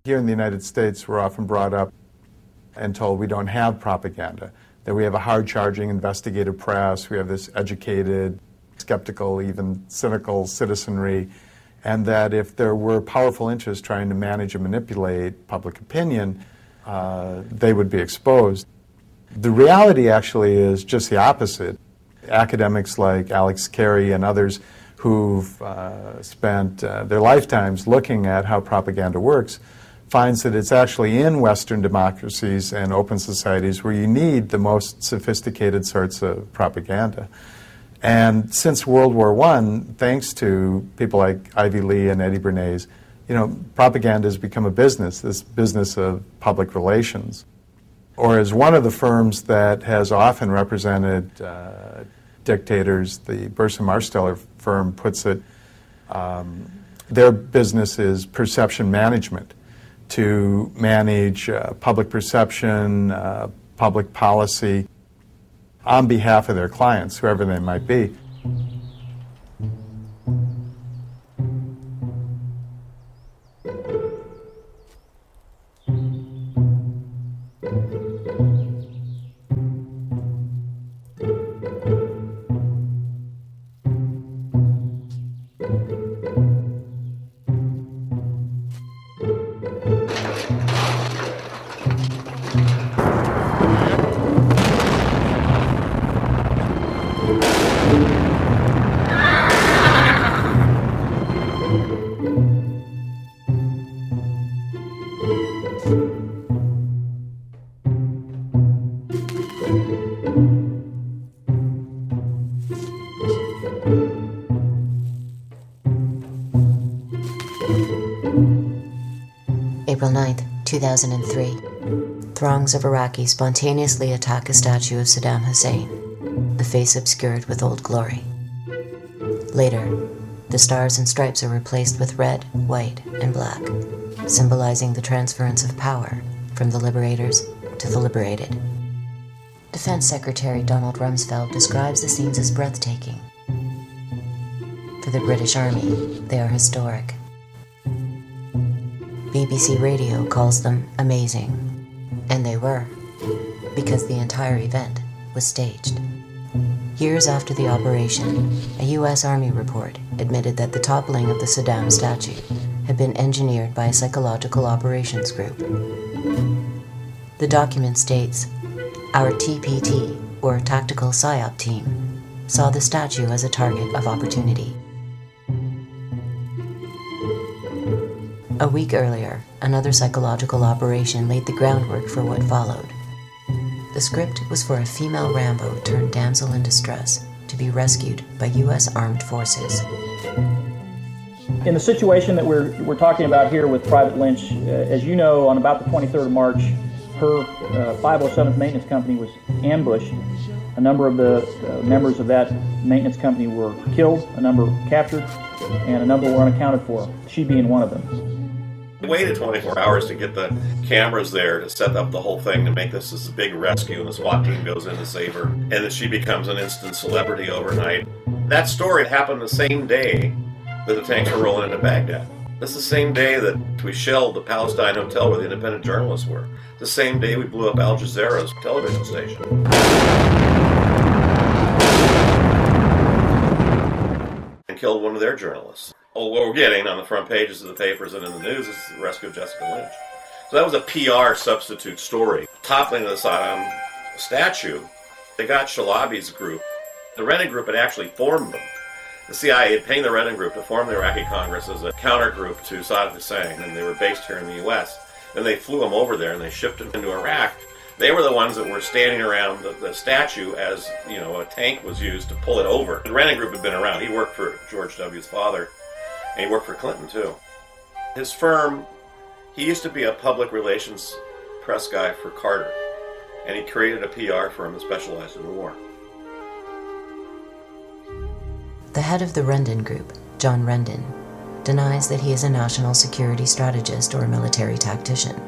Here in the United States, we're often brought up and told we don't have propaganda, that we have a hard-charging investigative press, we have this educated, skeptical, even cynical citizenry, and that if there were powerful interests trying to manage and manipulate public opinion, they would be exposed. The reality actually is just the opposite. Academics like Alex Carey and others who've spent their lifetimes looking at how propaganda works finds that it's actually in Western democracies and open societies where you need the most sophisticated sorts of propaganda. And since World War I, thanks to people like Ivy Lee and Eddie Bernays, propaganda has become a business, this business of public relations. Or as one of the firms that has often represented dictators, the Burson-Marsteller firm puts it, their business is perception management, to manage public perception, public policy on behalf of their clients, whoever they might be. April 9th, 2003. Throngs of Iraqis spontaneously attack a statue of Saddam Hussein, the face obscured with Old Glory. Later, the stars and stripes are replaced with red, white, and black, symbolizing the transference of power from the liberators to the liberated. Defense Secretary Donald Rumsfeld describes the scenes as breathtaking. For the British Army, they are historic. BBC Radio calls them amazing, and they were, because the entire event was staged. Years after the operation, a U.S. Army report admitted that the toppling of the Saddam statue had been engineered by a psychological operations group. The document states, "Our TPT, or Tactical PSYOP team, saw the statue as a target of opportunity." A week earlier, another psychological operation laid the groundwork for what followed. The script was for a female Rambo turned damsel in distress to be rescued by U.S. armed forces. In the situation that we're talking about here with Private Lynch, as you know, on about the 23rd of March, her 507th Maintenance Company was ambushed. A number of the members of that maintenance company were killed, a number captured, and a number were unaccounted for, she being one of them. We waited 24 hours to get the cameras there to set up the whole thing to make this big rescue, and the SWAT team goes in to save her, and then she becomes an instant celebrity overnight. That story happened the same day that the tanks were rolling into Baghdad. That's the same day that we shelled the Palestine hotel where the independent journalists were. The same day we blew up Al Jazeera's television station. And killed one of their journalists. Well, what we're getting on the front pages of the papers and in the news is the rescue of Jessica Lynch. So that was a PR substitute story. Toppling of the Saddam statue, they got Shalabi's group. The Rennan group had actually formed them. The CIA had paid the Rennan group to form the Iraqi Congress as a counter group to Saddam Hussein, and they were based here in the U.S. Then they flew them over there and they shipped them into Iraq. They were the ones that were standing around the statue as, a tank was used to pull it over. The Rennan group had been around. He worked for George W.'s father. And he worked for Clinton, too. His firm, he used to be a public relations press guy for Carter. And he created a PR firm that specialized in war. The head of the Rendon Group, John Rendon, denies that he is a national security strategist or a military tactician.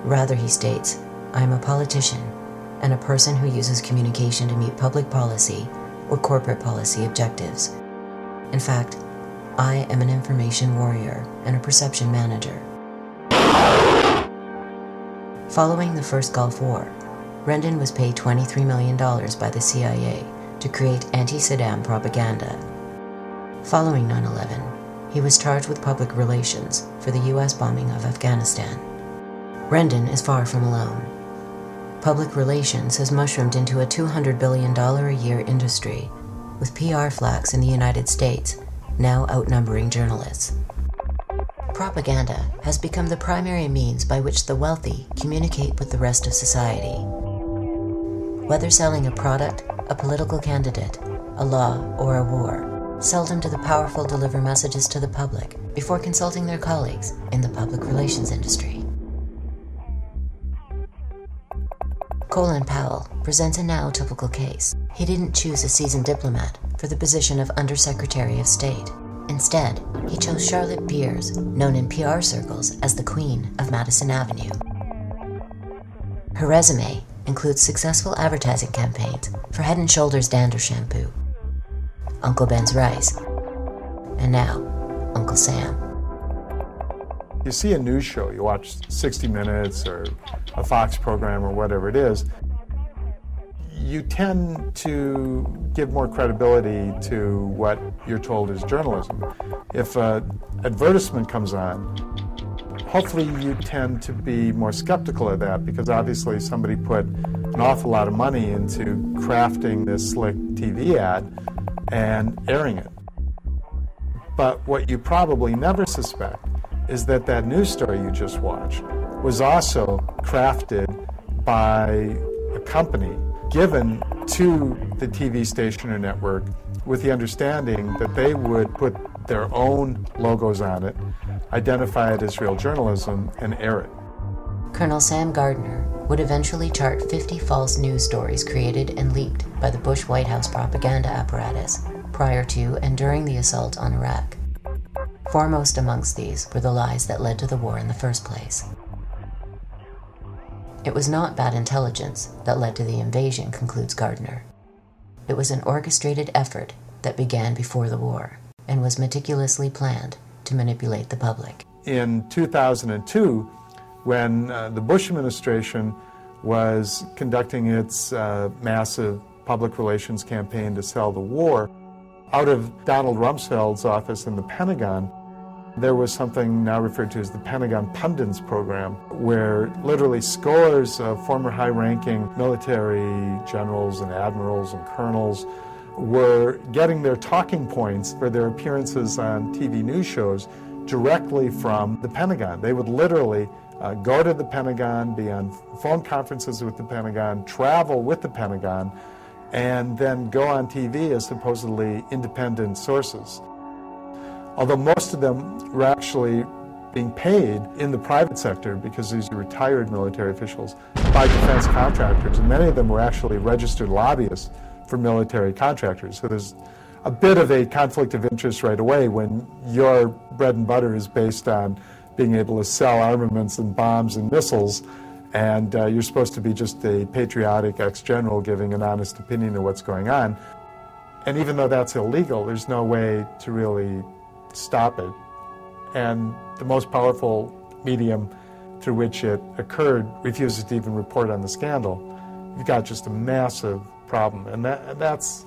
Rather, he states, "I am a politician and a person who uses communication to meet public policy or corporate policy objectives. In fact, I am an information warrior and a perception manager." Following the first Gulf War, Rendon was paid $23 million by the CIA to create anti-Saddam propaganda. Following 9/11, he was charged with public relations for the U.S. bombing of Afghanistan. Rendon is far from alone. Public relations has mushroomed into a $200 billion a year industry, with PR flacks in the United States now outnumbering journalists. Propaganda has become the primary means by which the wealthy communicate with the rest of society. Whether selling a product, a political candidate, a law, or a war, seldom do the powerful deliver messages to the public before consulting their colleagues in the public relations industry. Colin Powell presents a now typical case. He didn't choose a seasoned diplomat for the position of Undersecretary of State. Instead, he chose Charlotte Beers, known in PR circles as the Queen of Madison Avenue. Her resume includes successful advertising campaigns for Head & Shoulders Dander Shampoo, Uncle Ben's Rice, and now, Uncle Sam. You see a news show, you watch 60 Minutes or a Fox program or whatever it is, you tend to give more credibility to what you're told is journalism. If an advertisement comes on, hopefully you tend to be more skeptical of that because obviously somebody put an awful lot of money into crafting this slick TV ad and airing it. But what you probably never suspect is that that news story you just watched was also crafted by a company given to the TV station or network with the understanding that they would put their own logos on it, identify it as real journalism, and air it. Colonel Sam Gardner would eventually chart 50 false news stories created and leaked by the Bush White House propaganda apparatus prior to and during the assault on Iraq. Foremost amongst these were the lies that led to the war in the first place. It was not bad intelligence that led to the invasion, concludes Gardner. It was an orchestrated effort that began before the war and was meticulously planned to manipulate the public. In 2002, when the Bush administration was conducting its massive public relations campaign to sell the war, out of Donald Rumsfeld's office in the Pentagon, there was something now referred to as the Pentagon Pundits program, where literally scores of former high-ranking military generals and admirals and colonels were getting their talking points for their appearances on TV news shows directly from the Pentagon. They would literally go to the Pentagon, be on phone conferences with the Pentagon, travel with the Pentagon, and then go on TV as supposedly independent sources. Although most of them were actually being paid in the private sector because these are retired military officials by defense contractors, and many of them were actually registered lobbyists for military contractors. So there's a bit of a conflict of interest right away when your bread and butter is based on being able to sell armaments and bombs and missiles, and you're supposed to be just a patriotic ex-general giving an honest opinion of what's going on. And even though that's illegal, there's no way to really stop it. And the most powerful medium through which it occurred refuses to even report on the scandal. You've got just a massive problem. And that's